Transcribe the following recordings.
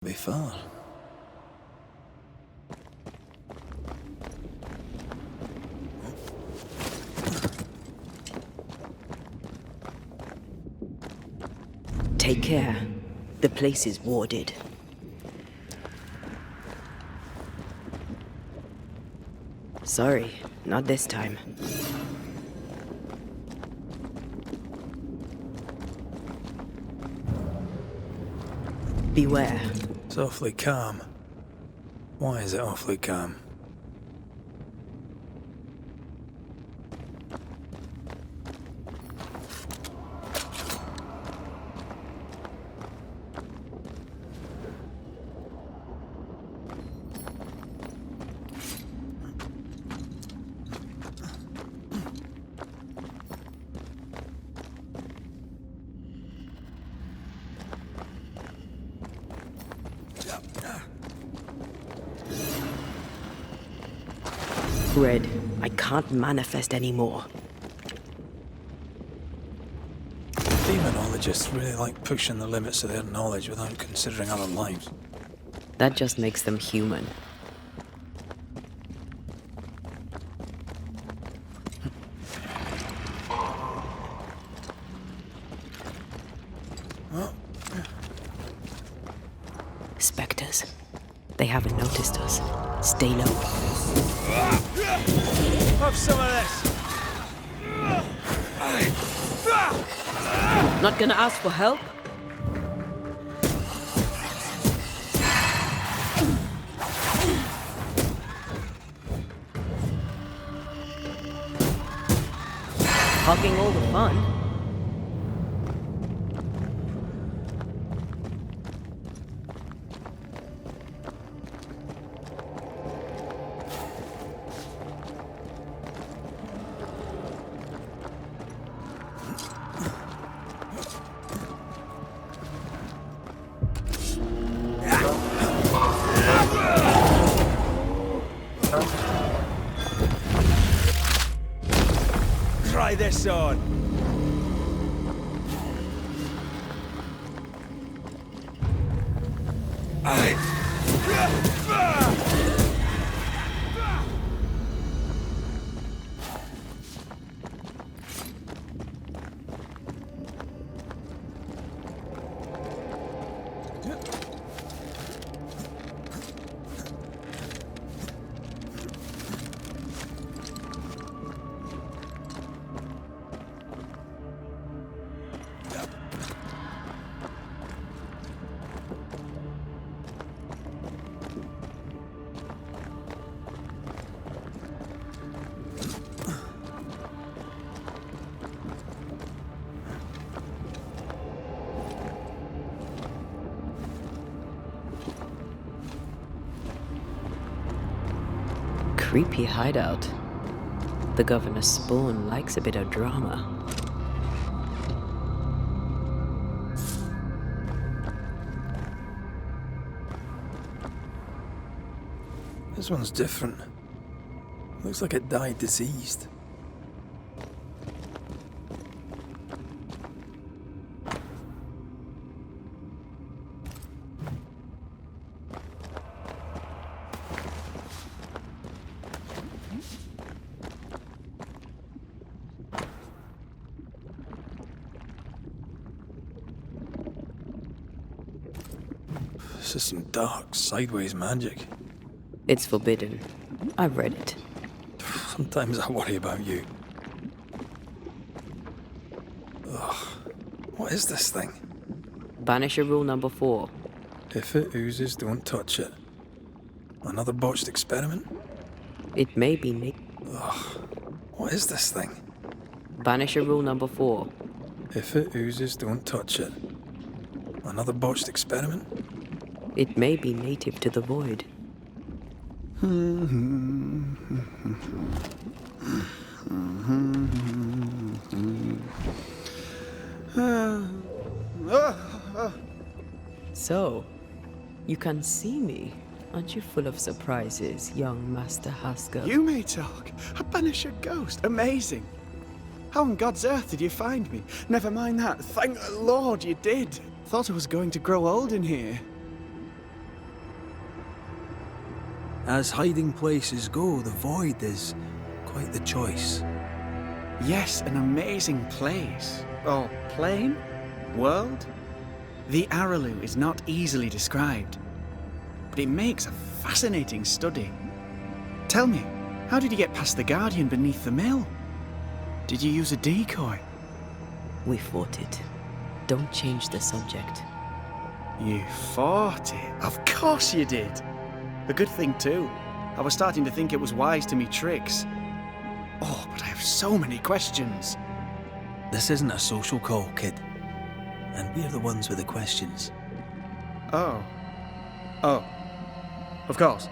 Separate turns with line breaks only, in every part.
Be far.
Take care. The place is warded. Sorry, not this time. Beware.
It's awfully calm. Why is it awfully calm?
Red, I can't manifest anymore.
Demonologists really like pushing the limits of their knowledge without considering other lives.
That just makes them human. Spectres. They haven't noticed us. Stay low.
Have some of this!
Not gonna ask for help? Hogging all the fun.
Try this on.
Creepy hideout. The governor's spawn likes a bit of drama.
This one's different. Looks like it died diseased. This is some dark, sideways magic.
It's forbidden. I've read it.
Sometimes I worry about you. Ugh. What is this thing?
Banisher rule number 4.
If it oozes, don't touch it. Another botched experiment?
It may be
Ugh. What is this thing?
Banisher rule number 4.
If it oozes, don't touch it. Another botched experiment?
It may be native to the void. So, you can see me. Aren't you full of surprises, young Master Haskell?
You may talk. A banisher ghost. Amazing. How on God's earth did you find me? Never mind that. Thank the Lord you did. Thought I was going to grow old in here.
As hiding places go, the Void is quite the choice.
Yes, an amazing place. Or plane? World? The Araloo is not easily described, but it makes a fascinating study. Tell me, how did you get past the Guardian beneath the mill? Did you use a decoy?
We fought it. Don't change the subject.
You fought it? Of course you did. A good thing too. I was starting to think it was wise to me tricks. Oh, but I have so many questions.
This isn't a social call, kid. And we're the ones with the questions.
Oh. Oh. Of course.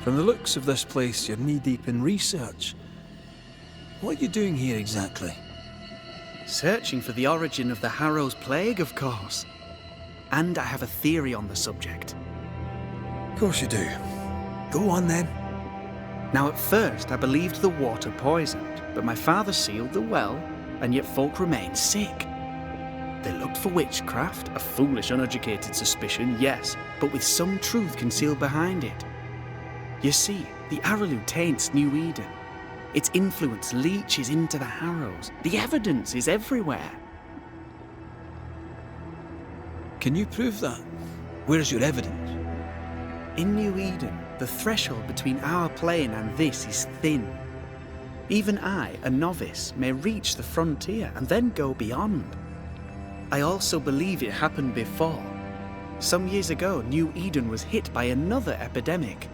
From the looks of this place, you're knee-deep in research. What are you doing here exactly?
Searching for the origin of the Harrow's plague, of course. And I have a theory on the subject.
Of course you do. Go on then.
Now, at first, I believed the water poisoned, but my father sealed the well, and yet folk remained sick. They looked for witchcraft, a foolish, uneducated suspicion, yes, but with some truth concealed behind it. You see, the Araloo taints New Eden. Its influence leaches into the Harrows. The evidence is everywhere.
Can you prove that? Where's your evidence?
In New Eden, the threshold between our plane and this is thin. Even I, a novice, may reach the frontier and then go beyond. I also believe it happened before. Some years ago, New Eden was hit by another epidemic.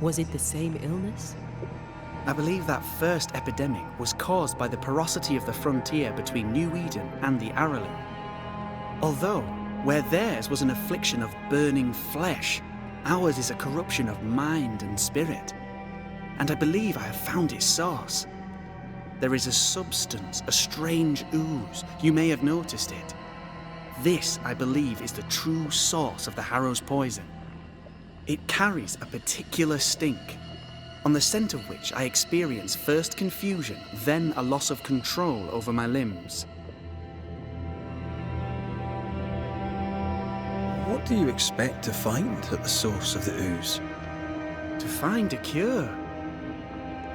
Was it the same illness?
I believe that first epidemic was caused by the porosity of the frontier between New Eden and the Araloo. Although, where theirs was an affliction of burning flesh, ours is a corruption of mind and spirit. And I believe I have found its source. There is a substance, a strange ooze. You may have noticed it. This, I believe, is the true source of the Harrow's poison. It carries a particular stink, on the scent of which I experience first confusion, then a loss of control over my limbs.
What do you expect to find at the source of the ooze?
To find a cure.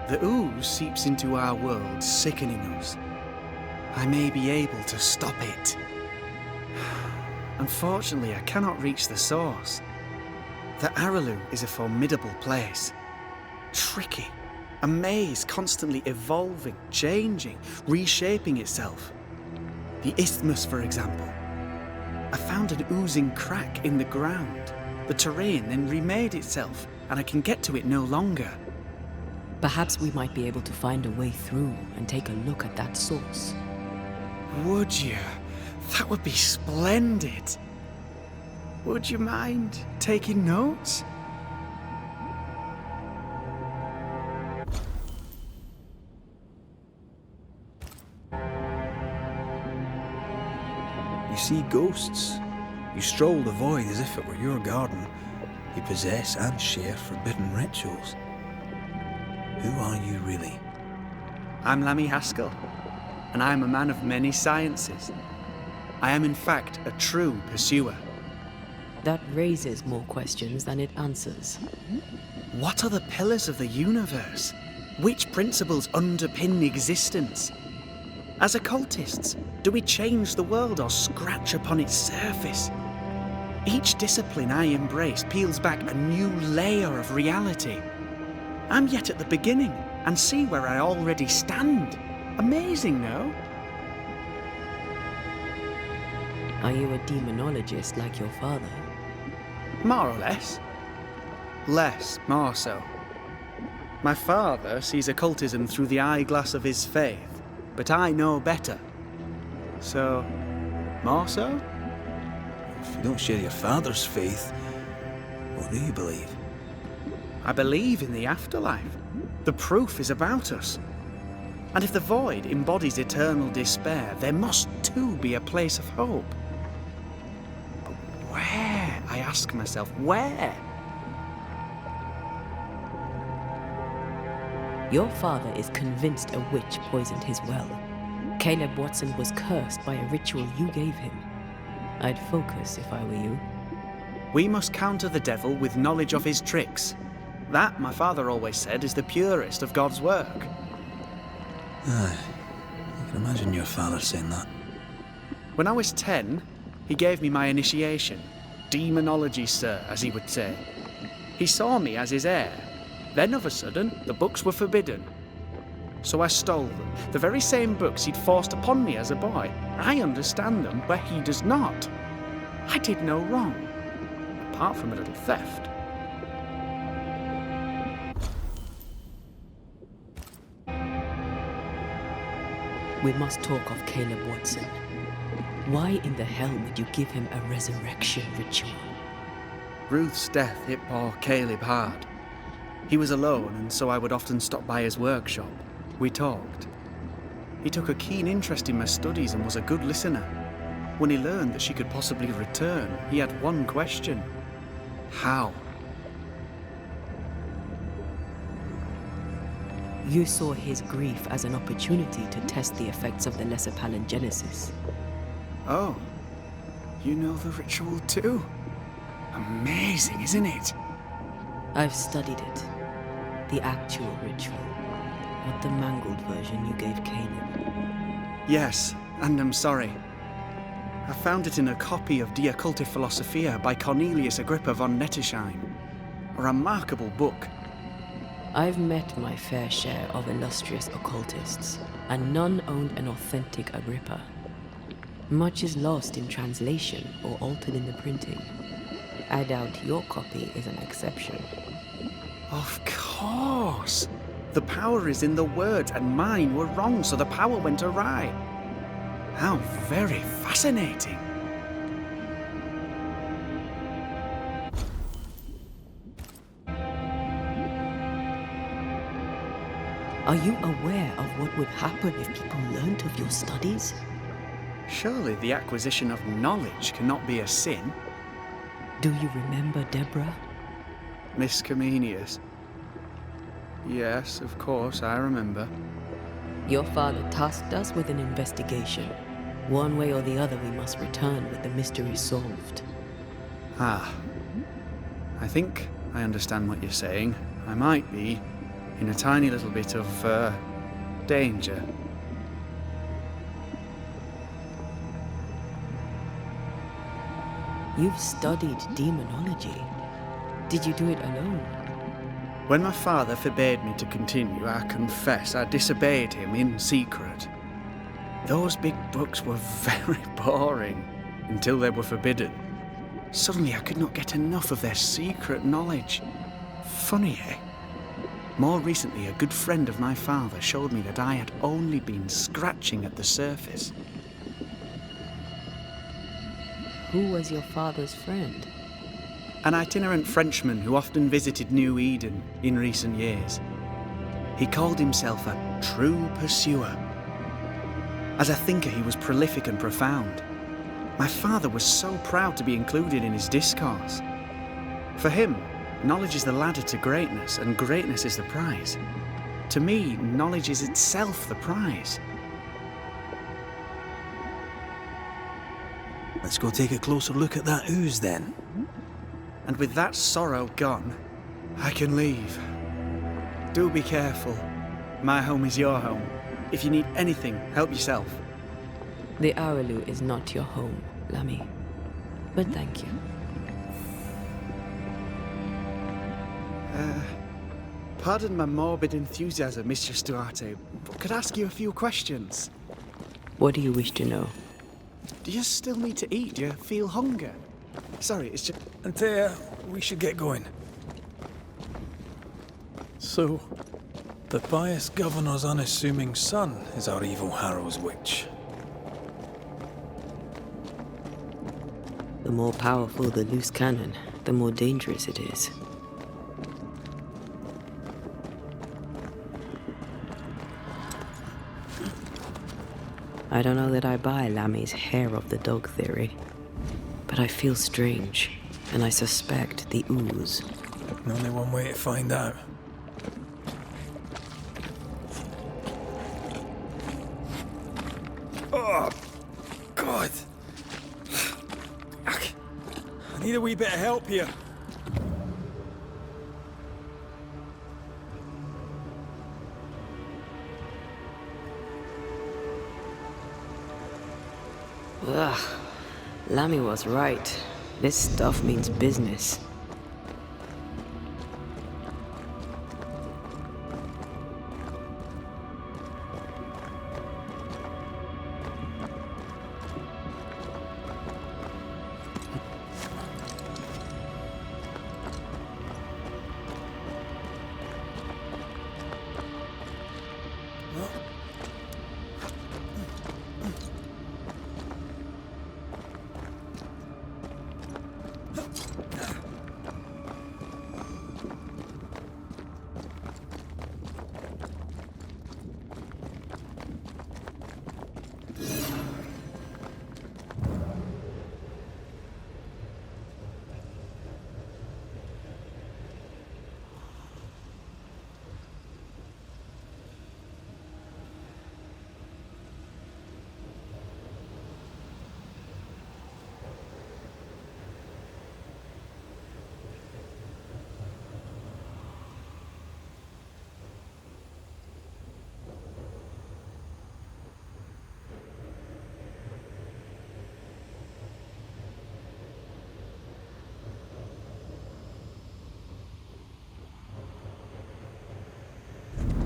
The ooze seeps into our world, sickening us. I may be able to stop it. Unfortunately, I cannot reach the source. The Araloo is a formidable place. Tricky. A maze constantly evolving, changing, reshaping itself. The isthmus, for example. I found an oozing crack in the ground. The terrain then remade itself, and I can get to it no longer.
Perhaps we might be able to find a way through and take a look at that source.
Would you? That would be splendid. Would you mind taking notes?
You see ghosts. You stroll the void as if it were your garden. You possess and share forbidden rituals. Who are you really?
I'm Lammy Haskell, and I am a man of many sciences. I am in fact a true pursuer.
That raises more questions than it answers.
What are the pillars of the universe? Which principles underpin existence? As occultists, do we change the world or scratch upon its surface? Each discipline I embrace peels back a new layer of reality. I'm yet at the beginning, and see where I already stand. Amazing, no?
Are you a demonologist like your father?
More or less. Less, more so. My father sees occultism through the eyeglass of his faith, but I know better. So, more so?
If you don't share your father's faith, what do you believe?
I believe in the afterlife. The proof is about us. And if the void embodies eternal despair, there must too be a place of hope. But where? I ask myself, where?
Your father is convinced a witch poisoned his well. Caleb Watson was cursed by a ritual you gave him. I'd focus if I were you.
We must counter the devil with knowledge of his tricks. That, my father always said, is the purest of God's work.
Aye. I can imagine your father saying that.
When I was 10, he gave me my initiation. Demonology, sir, as he would say. He saw me as his heir. Then, of a sudden, the books were forbidden. So I stole them, the very same books he'd forced upon me as a boy. I understand them, but he does not. I did no wrong, apart from a little theft.
We must talk of Caleb Watson. Why in the hell would you give him a resurrection ritual?
Ruth's death hit poor Caleb hard. He was alone, and so I would often stop by his workshop. We talked. He took a keen interest in my studies and was a good listener. When he learned that she could possibly return, he had one question. How?
You saw his grief as an opportunity to test the effects of the lesser palingenesis.
Oh, you know the ritual too? Amazing, isn't it?
I've studied it. The actual ritual, not the mangled version you gave Caleb.
Yes, and I'm sorry. I found it in a copy of De Occulti Philosophia by Cornelius Agrippa von Nettesheim. A remarkable book.
I've met my fair share of illustrious occultists, and none owned an authentic Agrippa. Much is lost in translation or altered in the printing. I doubt your copy is an exception.
Of course! The power is in the words, and mine were wrong, so the power went awry. How very fascinating.
Are you aware of what would happen if people learnt of your studies?
Surely the acquisition of knowledge cannot be a sin.
Do you remember Deborah?
Miss Comenius. Yes, of course, I remember.
Your father tasked us with an investigation. One way or the other, we must return with the mystery solved.
Ah. I think I understand what you're saying. I might be in a tiny little bit of, danger.
You've studied demonology. Did you do it alone?
When my father forbade me to continue, I confess I disobeyed him in secret. Those big books were very boring until they were forbidden. Suddenly I could not get enough of their secret knowledge. Funny, eh? More recently, a good friend of my father showed me that I had only been scratching at the surface.
Who was your father's friend?
An itinerant Frenchman who often visited New Eden in recent years. He called himself a true pursuer. As a thinker, he was prolific and profound. My father was so proud to be included in his discourse. For him, knowledge is the ladder to greatness, and greatness is the prize. To me, knowledge is itself the prize.
Let's go take a closer look at that ooze then.
And with that sorrow gone, I can leave. Do be careful. My home is your home. If you need anything, help yourself.
The Araloo is not your home, Lammy. But thank you.
Pardon my morbid enthusiasm, Mistress Duarte, but could I ask you a few questions?
What do you wish to know?
Do you still need to eat? Do you feel hunger? Sorry, it's just...
Antea, we should get going. So, the pious governor's unassuming son is our evil Harrow's witch.
The more powerful the loose cannon, the more dangerous it is. I don't know that I buy Lammy's hair of the dog theory, but I feel strange, and I suspect the ooze.
Only one way to find out. Oh, God. Need a wee bit of help here.
Ugh. Lammy was right. This stuff means business.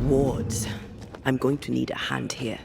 Wards. I'm going to need a hand here.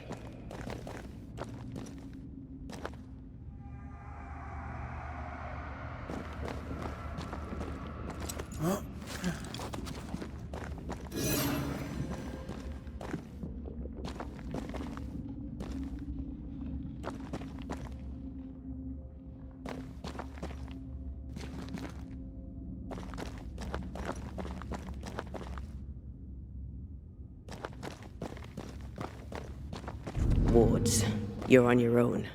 Wards, you're on your own.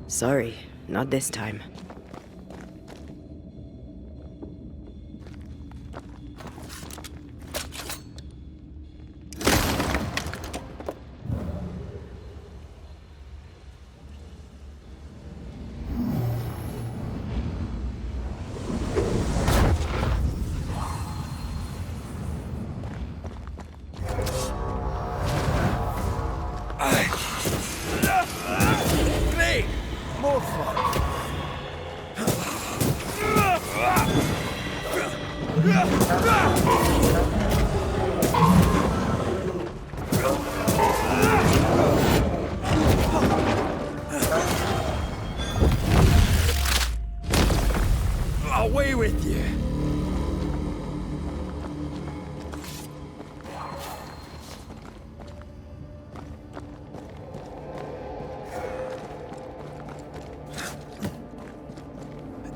Sorry, not this time.
Great! More fun! Away with you!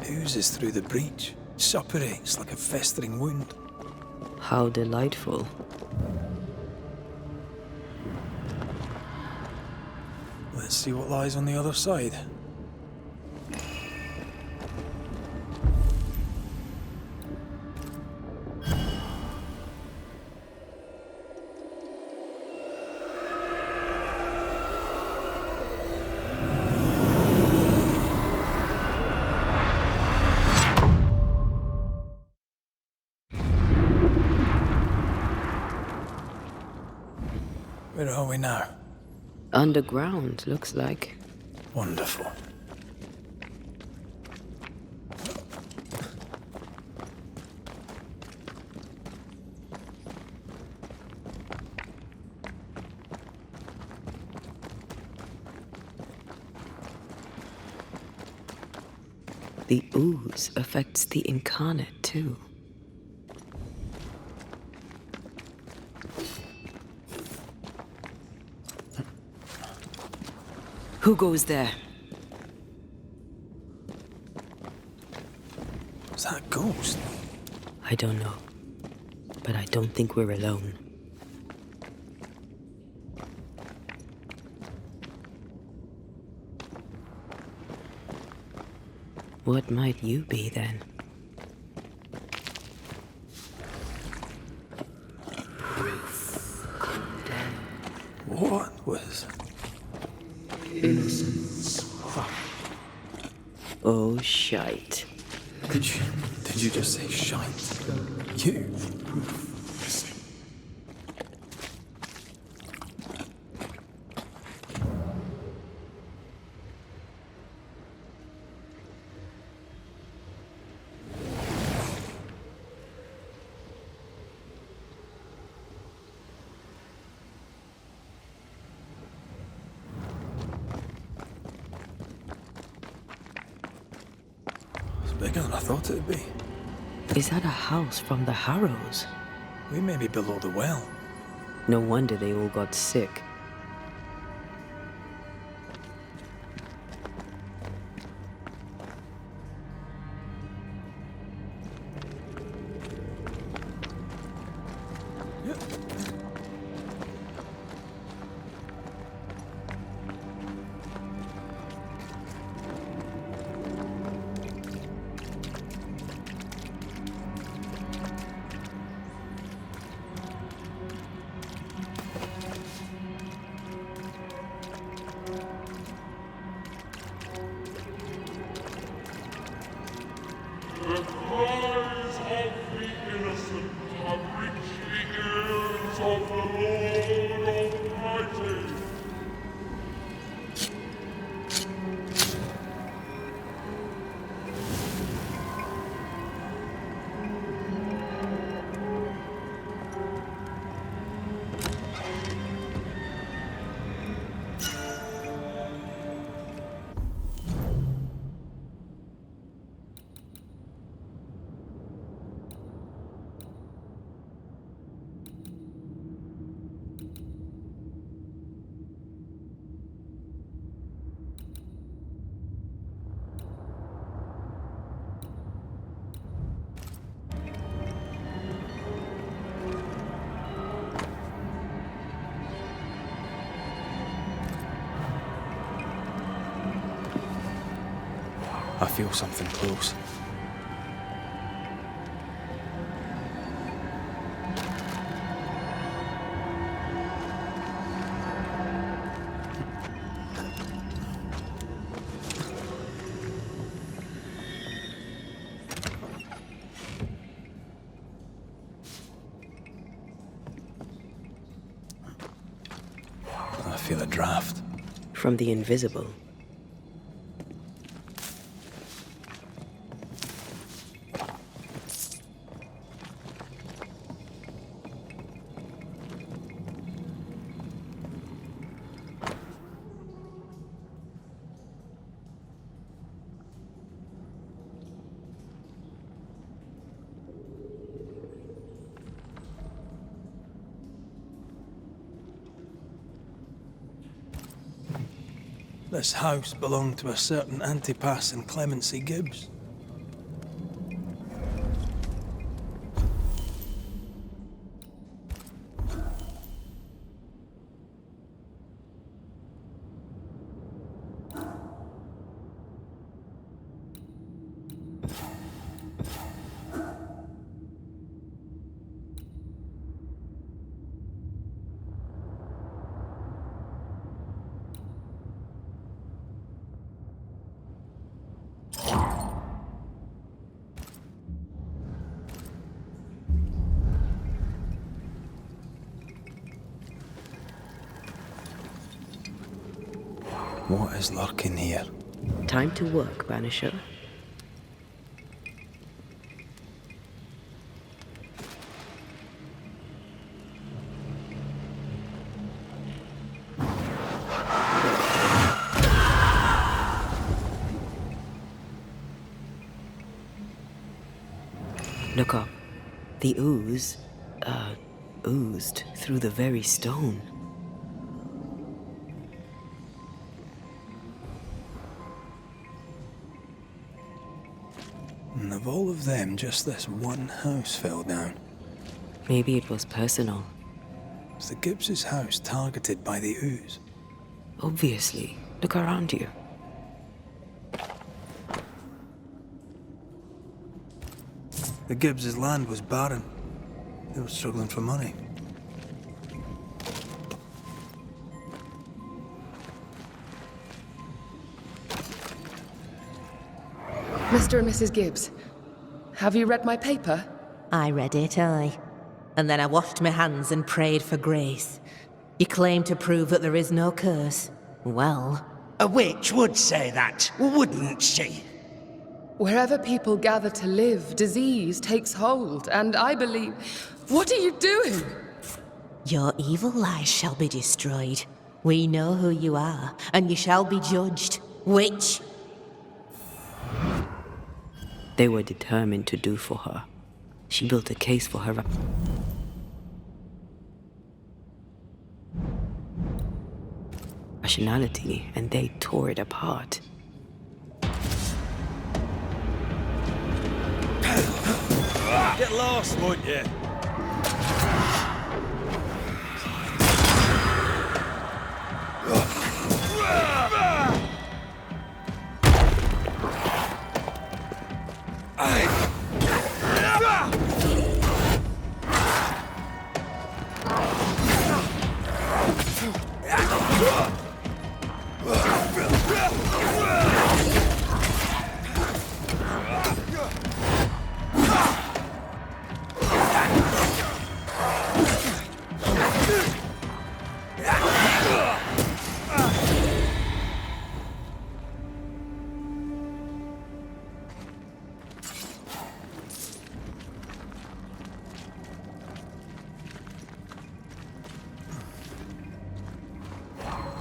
Oozes through the breach, suppurates like a festering wound.
How delightful.
Let's see what lies on the other side. Where are we now?
Underground, looks like.
Wonderful.
The ooze affects the incarnate, too. Who goes there?
Is that a ghost?
I don't know. But I don't think we're alone. What might you be then?
What was...
Innocence.
Oh, shite.
Did you just say shite? You? It's bigger than I thought it'd be.
Is that a house from the Harrows?
We may be below the well.
No wonder they all got sick.
The cries of the innocent have reached the ears of the Lord Almighty.
I feel something close. I feel a draft.
From the invisible.
This house belonged to a certain Antipas and Clemency Gibbs. What is lurking here?
Time to work, Banisher. Look up. The ooze, oozed through the very stone.
And of all of them, just this one house fell down.
Maybe it was personal.
Was the Gibbs' house targeted by the ooze?
Obviously. Look around you.
The Gibbs' land was barren. They were struggling for money.
Mr. and Mrs. Gibbs, have you read my paper?
I read it, aye. And then I washed my hands and prayed for grace. You claim to prove that there is no curse. Well...
A witch would say that, wouldn't she?
Wherever people gather to live, disease takes hold, and I believe... What are you doing?
Your evil lies shall be destroyed. We know who you are, and you shall be judged. Witch!
They were determined to do for her. She built a case for her. Rationality, and they tore it apart.
Get lost, won't you?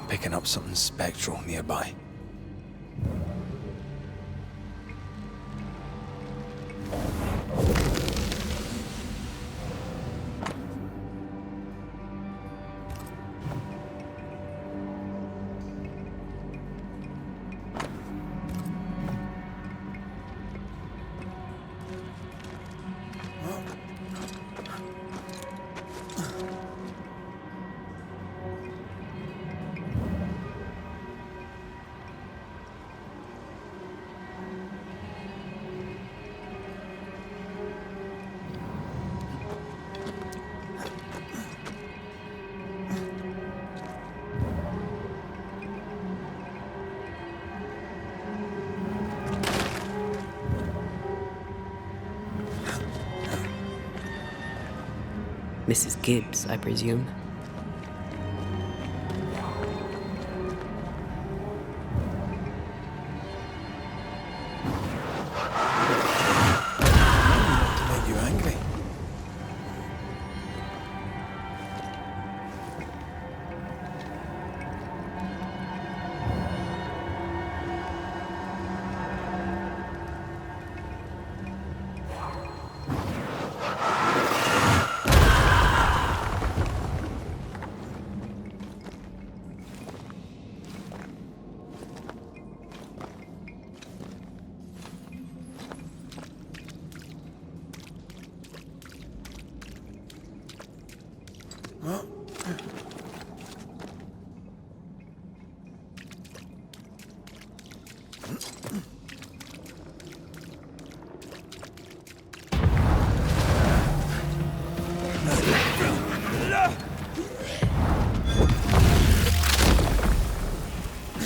Picking up something spectral nearby.
Mrs. Gibbs, I presume.
To make you angry.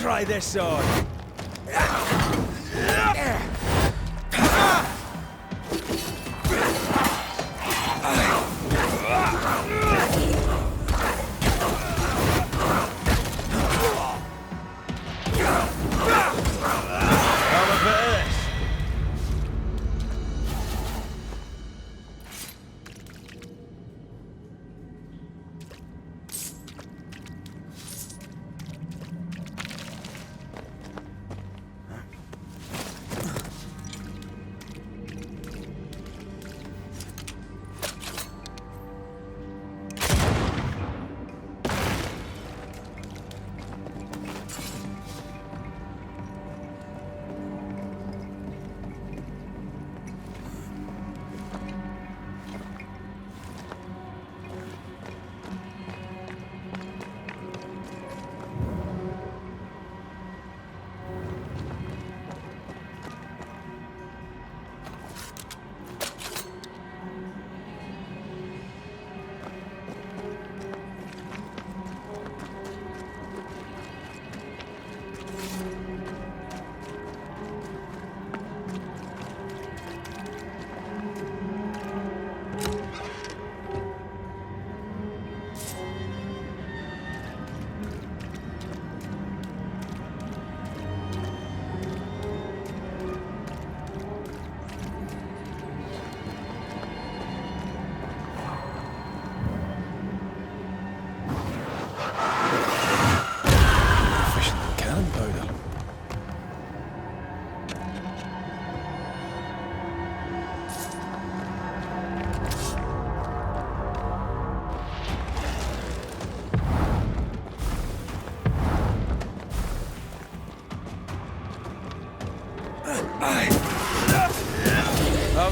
Try this sword.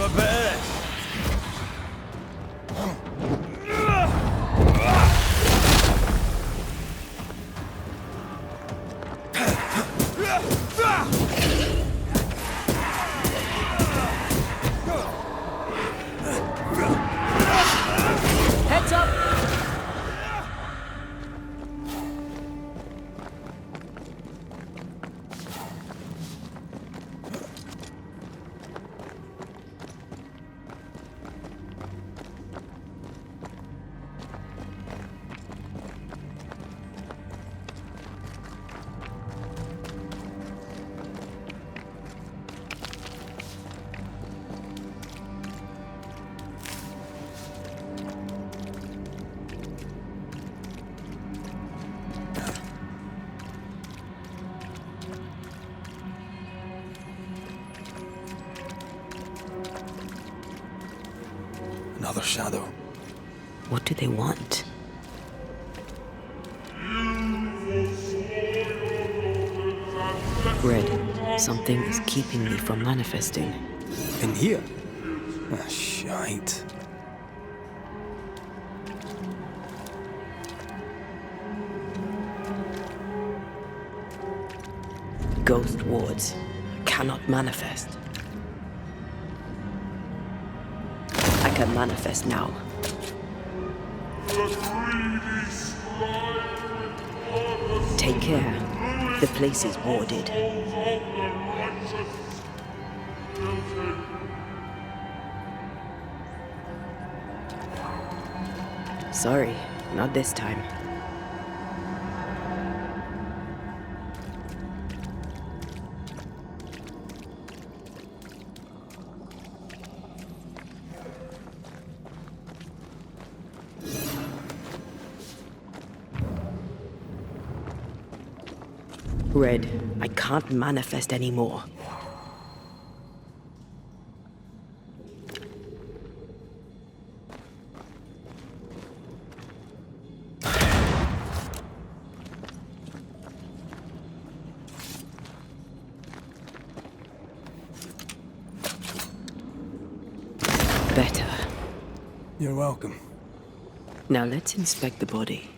have a bit of this.
Heads up!
Another shadow.
What do they want? Red, something is keeping me from manifesting.
In here? Ah, shite.
Ghost wards cannot manifest. I can manifest now. Take care. The place is warded. Sorry, not this time. Red, I can't manifest anymore. Better.
You're welcome.
Now let's inspect the body.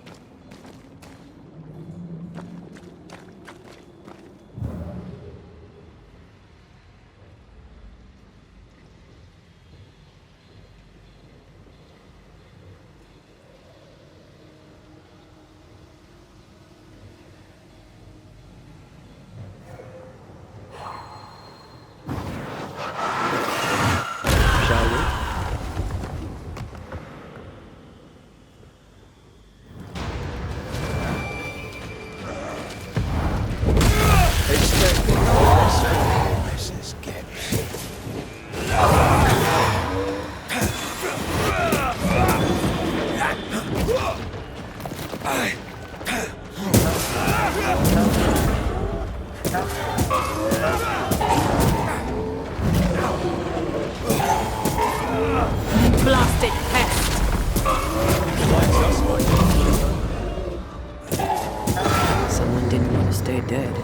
Shall we?
Expecting no less, Mrs. Gibbs.
Blasted pest! Someone didn't want to stay dead.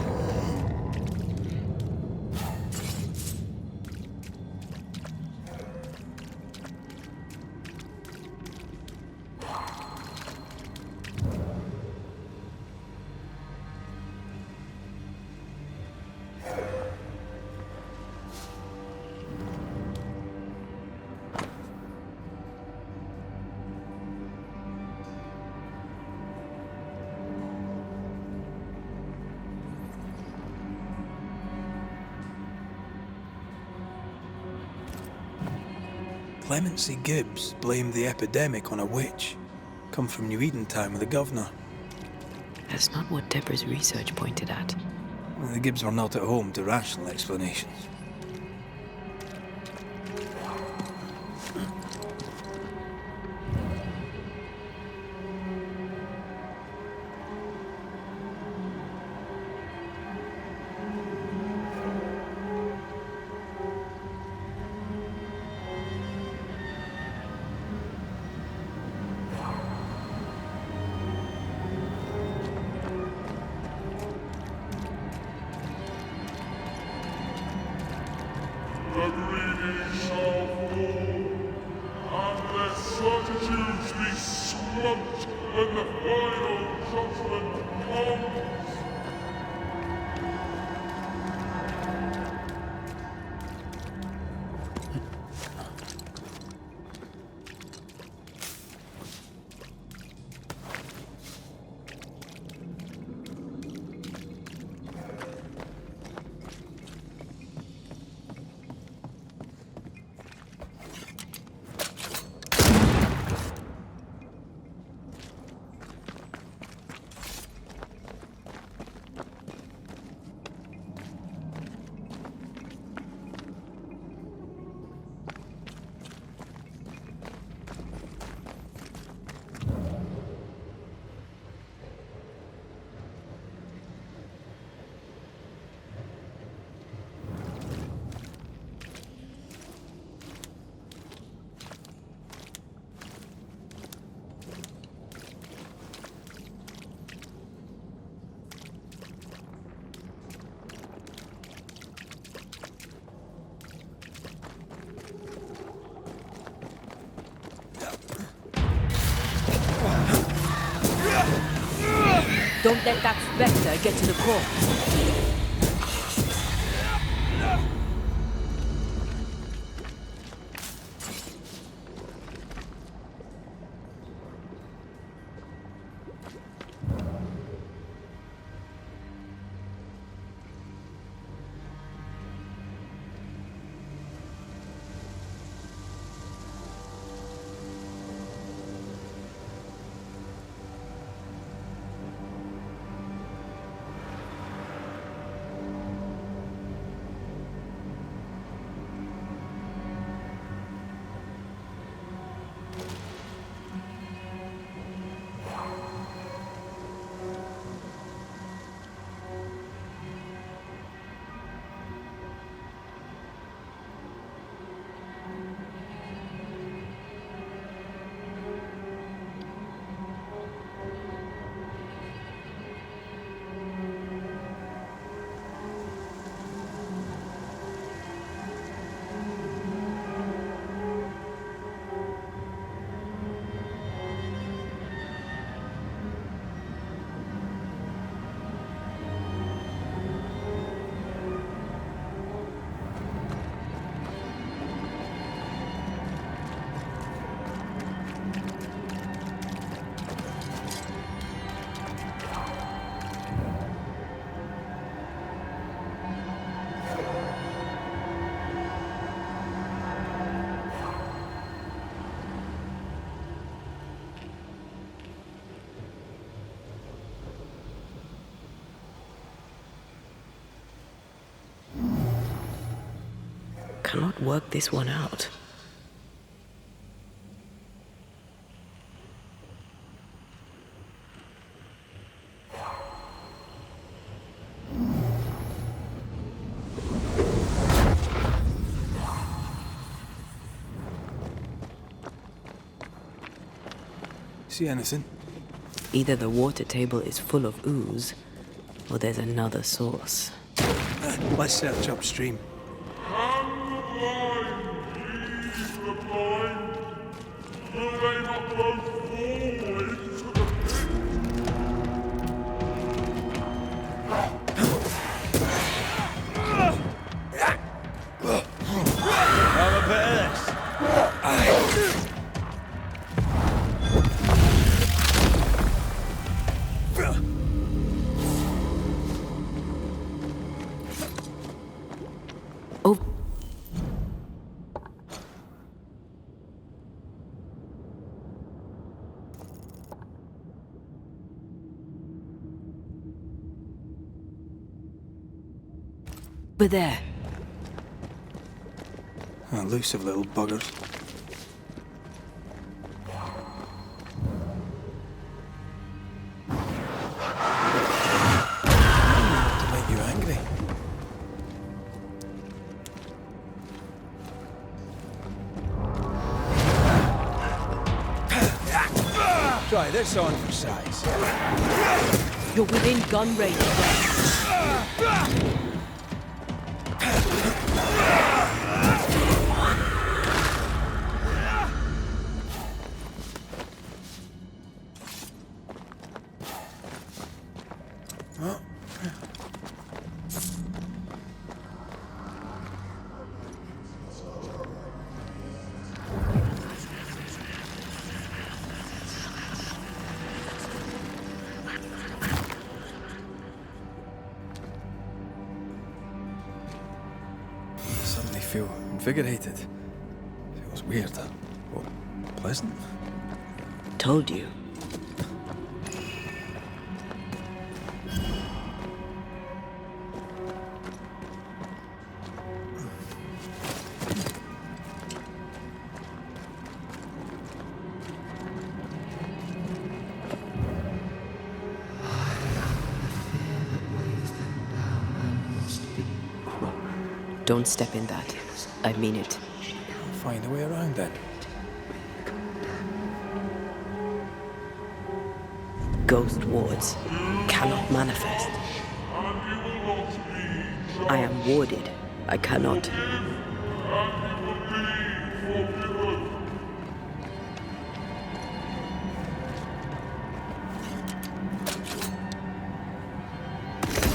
Clemency Gibbs blamed the epidemic on a witch. Come from New Eden time with the governor.
That's not what Deborah's research pointed at.
The Gibbs were not at home to rational explanations.
The greedy shall fall, and their certitudes be smoked when the final judgment comes.
Don't let that spectre get to the core. Cannot work this one out.
See anything?
Either the water table is full of ooze, or there's another source.
Let's search upstream.
Can the blind lead the blind? Will they not both fall into the pit?
Have a bit of this.
Oh. But there.
Elusive little buggers. To make you angry. Try this on for size.
You're within gun range there.
suddenly feel invigorated. Feels weird. Well, pleasant.
Told you. Don't step in that. I mean it.
I'll find a way around then.
Ghost wards cannot manifest. I am warded. I cannot.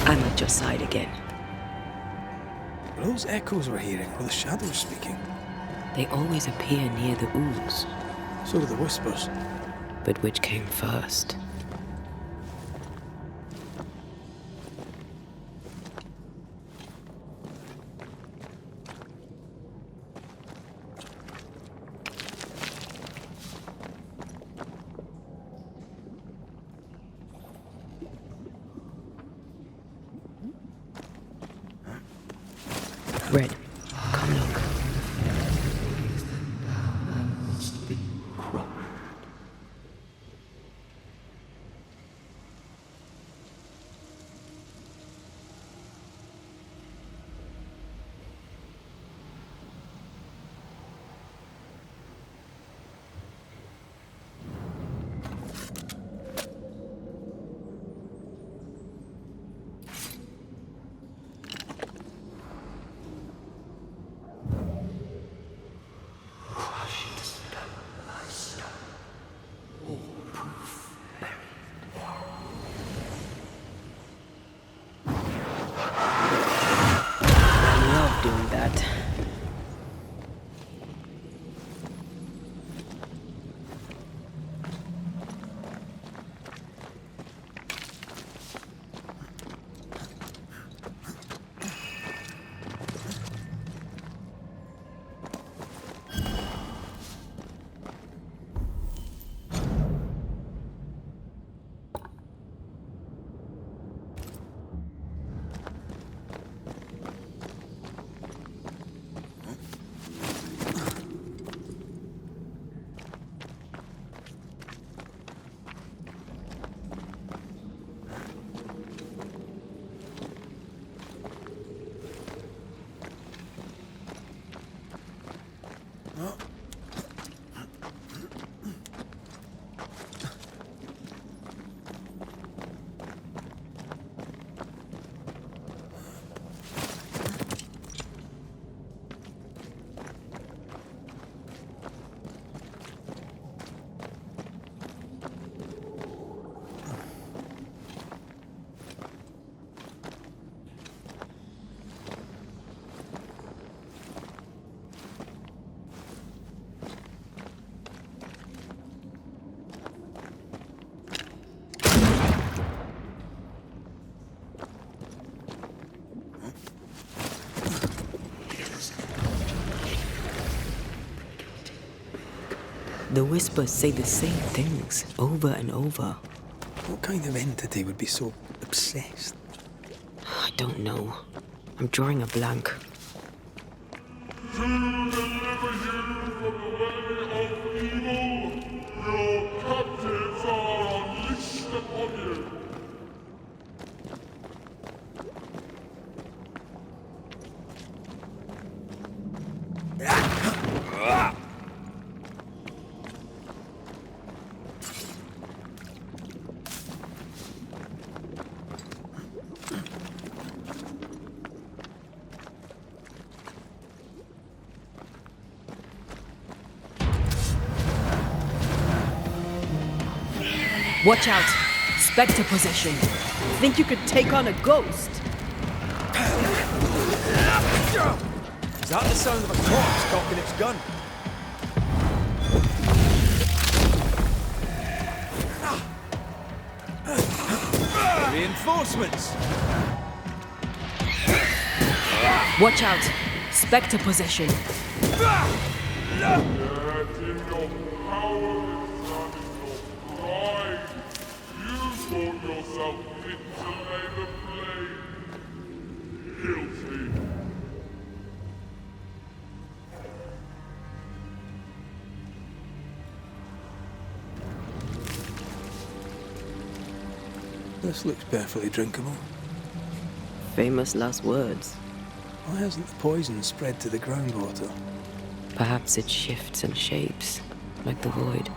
I'm at your side again.
Those echoes we're hearing, or the shadows speaking?
They always appear near the ooze.
So do the whispers.
But which came first? Red, come look. Doing that. The whispers say the same things over and over.
What kind of entity would be so obsessed?
I don't know. I'm drawing a blank.
To deliver you from the way of evil, your captives are unleashed upon you.
Watch out! Spectre possession. Think you could take on a ghost?
Is that the sound of a corpse cocking its gun? Reinforcements!
Watch out! Spectre possession.
Let in your cowardice and your pride. You brought yourself into lay the blame. Guilty.
This looks perfectly drinkable.
Famous last words.
Why hasn't the poison spread to the groundwater?
Perhaps it shifts and shapes, like the void.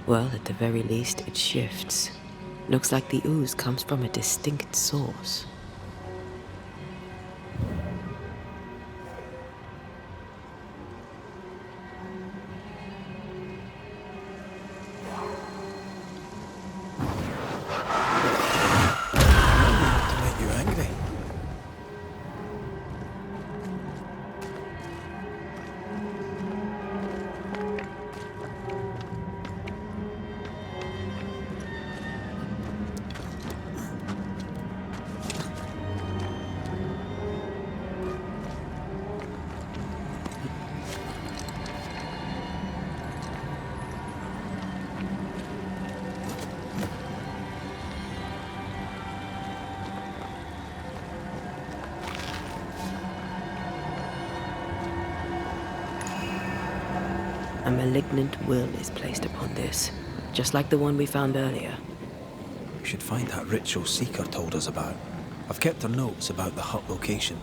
Well, at the very least, it shifts. Looks like the ooze comes from a distinct source.
To make you angry.
A malignant will is placed upon this, just like the one we found earlier.
We should find that ritual Seeker told us about. I've kept her notes about the hut location.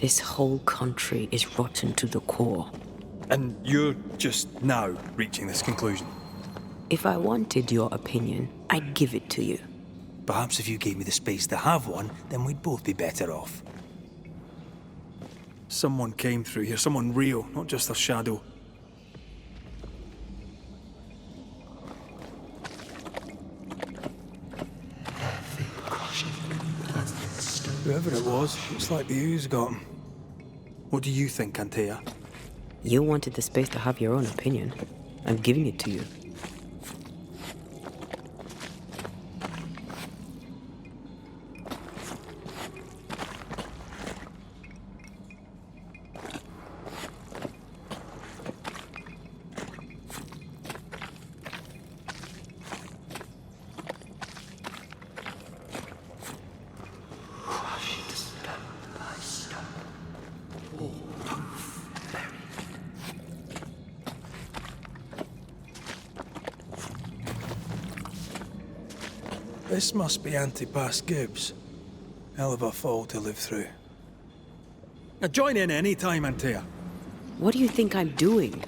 This whole country is rotten to the core.
And you're just now reaching this conclusion?
If I wanted your opinion, I'd give it to you.
Perhaps if you gave me the space to have one, then we'd both be better off. Someone came through here, someone real, not just a shadow. Whatever it was, looks like the ooze got him. What do you think, Antea?
You wanted the space to have your own opinion. I'm giving it to you.
This must be Antipas Gibbs. Hell of a fall to live through. Now join in any time, Antea.
What do you think I'm doing?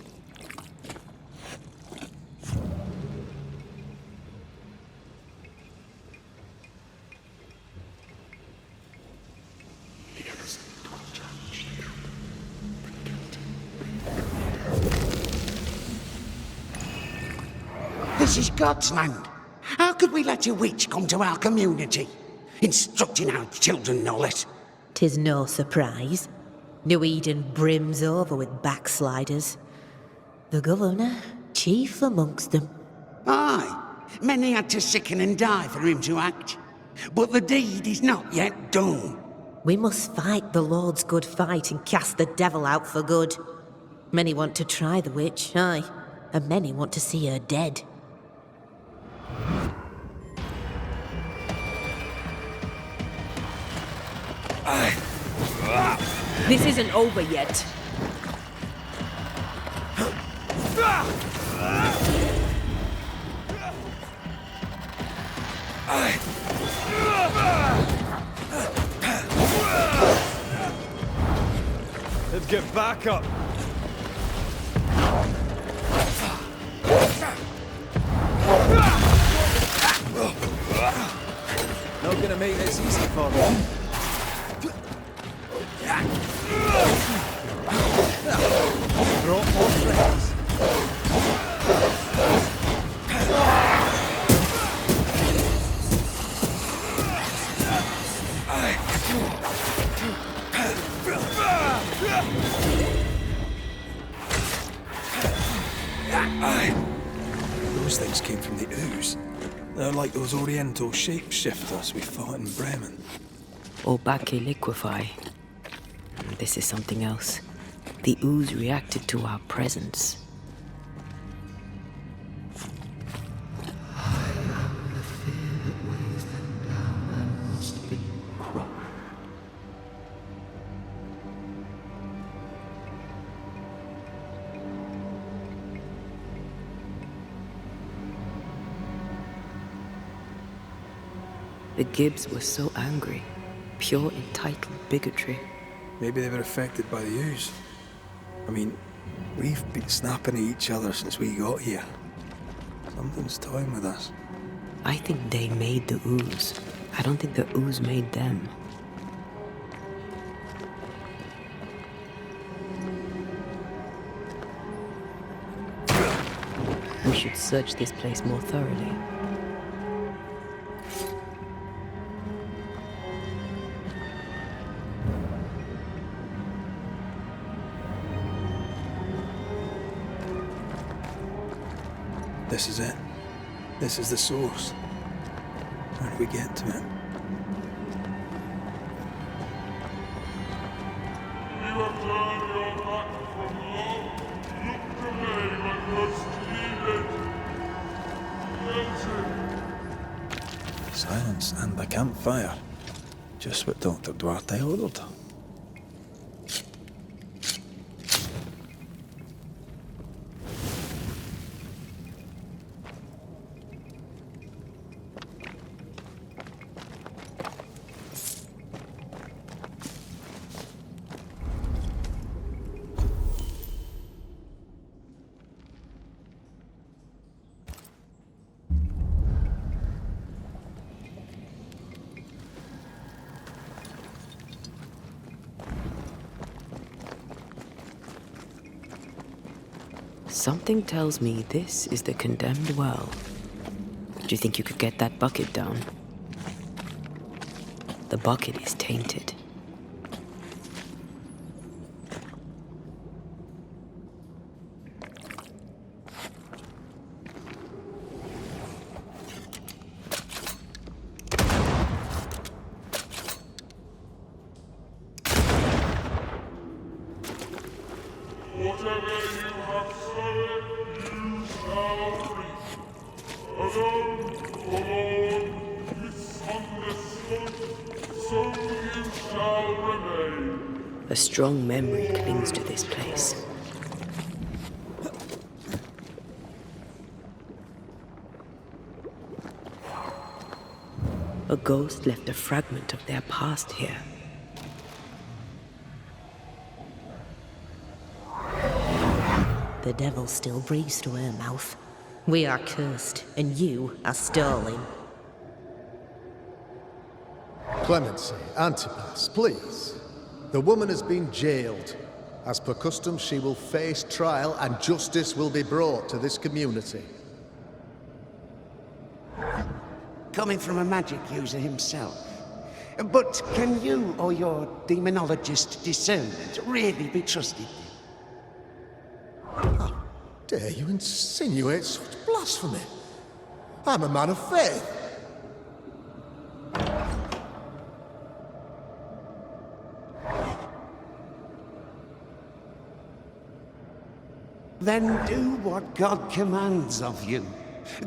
This is God's land. How could we let a witch come to our community? Instructing our children, no less.
'Tis no surprise. New Eden brims over with backsliders. The governor, chief amongst them.
Aye, many had to sicken and die for him to act. But the deed is not yet done.
We must fight the Lord's good fight and cast the devil out for good. Many want to try the witch, aye, and many want to see her dead.
This isn't over yet.
Let's get back up. Not gonna make this easy for me. Brought more friends. Those things came from the ooze. They're like those Oriental shapeshifters we fought in Bremen.
Or Bacche liquefy. This is something else. The ooze reacted to our presence. The Gibbs were so angry. Pure entitled bigotry.
Maybe they were affected by the ooze. I mean, we've been snapping at each other since we got here. Something's toying with us.
I think they made the ooze. I don't think the ooze made them. We should search this place more thoroughly.
This is it. This is the source. How do we get to it?
You have turned your back from love. Look to me when first needed.
Silence and the campfire. Just what Dr. Duarte ordered.
Something tells me this is the condemned well. Do you think you could get that bucket down? The bucket is tainted.
Whatever you have sown, you shall reap. Alone, forlorn, misunderstood, so you shall remain.
A strong memory clings to this place. A ghost left a fragment of their past here.
The devil still breathes through her mouth. We are cursed, and you are stolen.
Clemency, Antipas, please. The woman has been jailed. As per custom, she will face trial and justice will be brought to this community.
Coming from a magic user himself. But can you or your demonologist discernment really be trusted?
How dare you insinuate such blasphemy? I'm a man of faith.
Then do what God commands of you.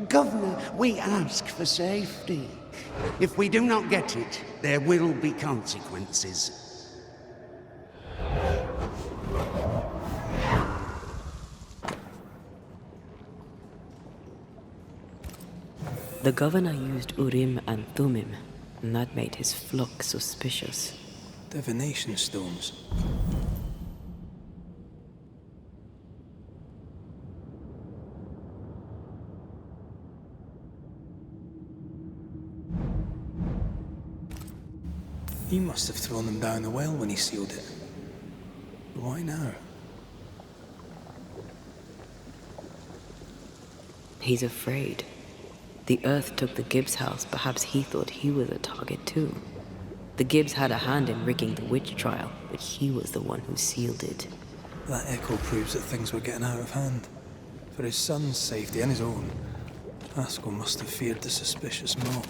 Governor, we ask for safety. If we do not get it, there will be consequences.
The governor used Urim and Thummim, and that made his flock suspicious.
Divination stones. He must have thrown them down the well when he sealed it. But why now?
He's afraid. The Earth took the Gibbs house. Perhaps he thought he was a target too. The Gibbs had a hand in rigging the witch trial, but he was the one who sealed it.
That echo proves that things were getting out of hand. For his son's safety and his own, Haskell must have feared the suspicious mob.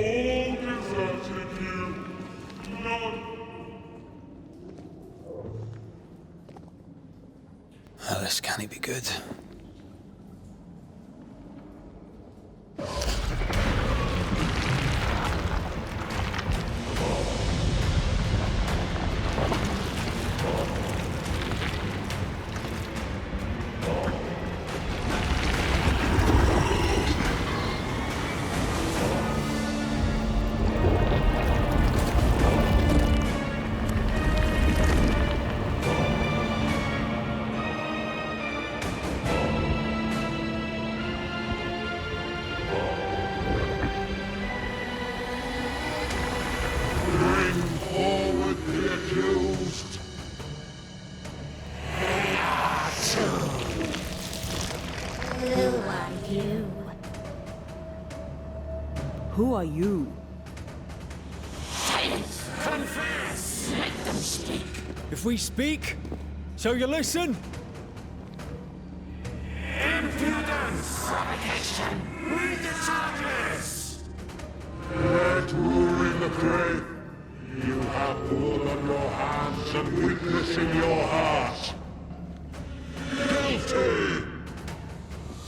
All deserted you. None.
Well, this can't be good.
Bring forward the accused.
Who are you?
Who are you?
Confess! Let them speak.
If we speak, shall you listen?
Impudence! Provocation! Read the charges!
Let Urim the grave. You have blood on your hands and weakness in your heart. Guilty!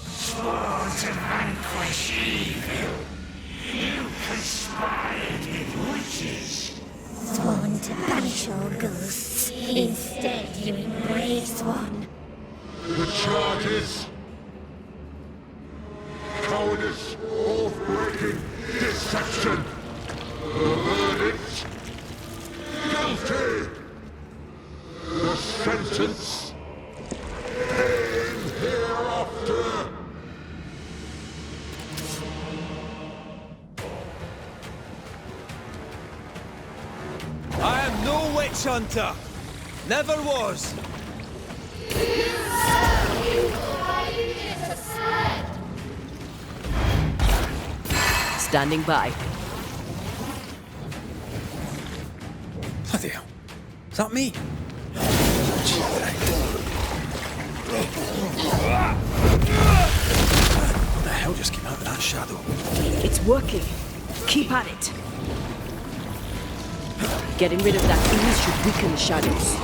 Sworn to vanquish evil. You conspired with witches.
Sworn to banish all ghosts. Instead, you embrace one.
The charges. Cowardice, oath-breaking, dissent. sentence. Pain hereafter.
I am no witch hunter. Never was.
Standing by.
Bloody hell. Is that me? What the hell just came out of that shadow?
It's working. Keep at it. Getting rid of that ooze should weaken the shadows.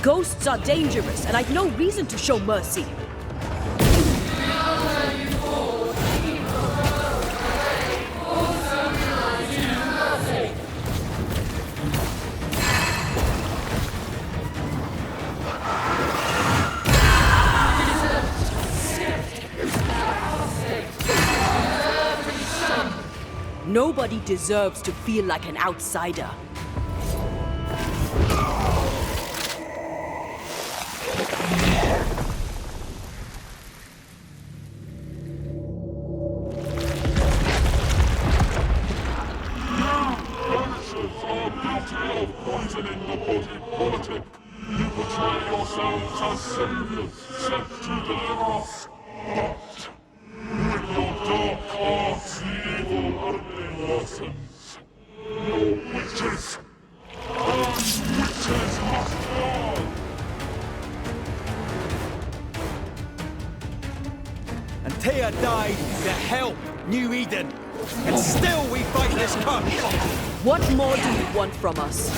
Ghosts are dangerous, and I've no reason to show mercy. Nobody deserves to feel like an outsider.
Poisoning the body politic. You portray yourselves as saviors sent to deliver us. But with your dark arts, the evil only worsens. Your witches. And witches must fall.
And Taya died to help New Eden. And still we fight this curse.
What more do you want from us?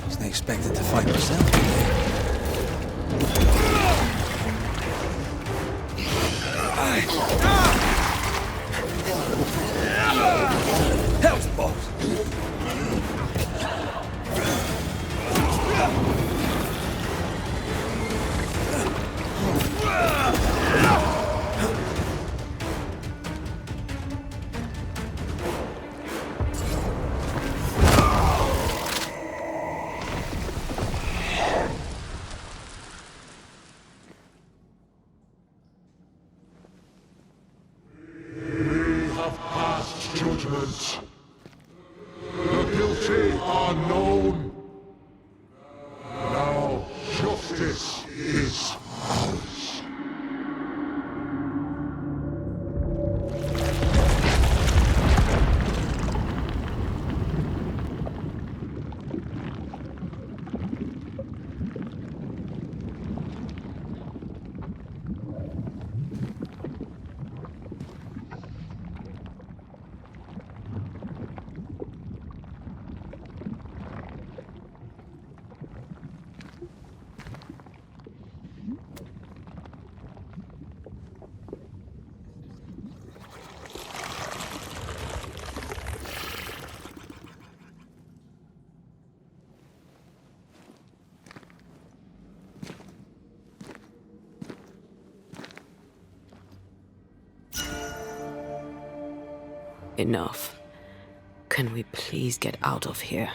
Wasn't expected to fight myself today. Hell's balls!
Judgment. The guilty are known. Now justice is ours.
Enough. Can we please get out of here?